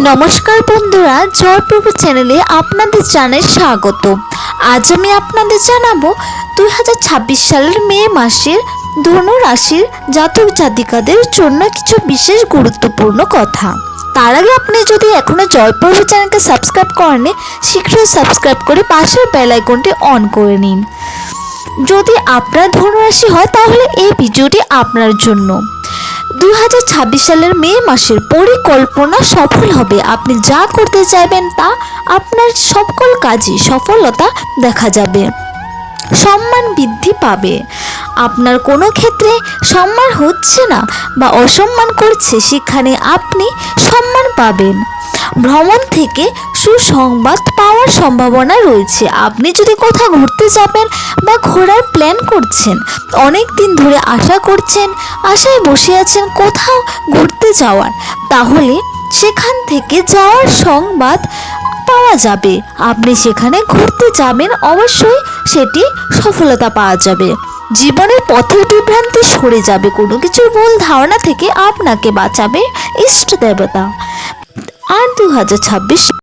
নমস্কার বন্ধুরা, জয়প্রভু চ্যানেলে আপনাদের জানাই স্বাগত। আজ আমি আপনাদের জানাবো 2026 সালের মে মাসের ধনু রাশির জাতক জাতিকাদের জন্য কিছু বিশেষ গুরুত্বপূর্ণ কথা। তার আগে আপনি যদি এখনো জয়প্রভু চ্যানেলকে সাবস্ক্রাইব করেননি, শীঘ্রই সাবস্ক্রাইব করে পাশের বেল আইকনটি অন করে নিন। যদি আপনার ধনু রাশি হয় তাহলে এই ভিডিওটি আপনার জন্য। 2026 সালের মে মাসের পরিকল্পনা সফল হবে। আপনি যা করতে চাইবেন তা আপনার সকল কাজে সফলতা দেখা যাবে। সম্মান বৃদ্ধি পাবে। আপনার কোনো ক্ষেত্রে সম্মান হচ্ছে না বা অসম্মান করছে, সেখানে আপনি সম্মান পাবেন। ভ্রমণ থেকে সুসংবাদ পাওয়ার সম্ভাবনা রয়েছে। আপনি যদি কোথাও ঘুরতে যাবেন বা ঘোরার প্ল্যান করছেন, অনেক দিন ধরে আশা করছেন, আশায় বসে আছেন কোথাও ঘুরতে যাওয়ার, তাহলে সেখান থেকে যাওয়ার সংবাদ পাওয়া যাবে। আপনি সেখানে ঘুরতে যাবেন, অবশ্যই সেটি সফলতা পাওয়া যাবে। জীবনের পথের বিভ্রান্তি সরে যাবে। কোনো কিছুর ভুল ধারণা থেকে আপনাকে বাঁচাবে ইষ্ট দেবতা। আর 2026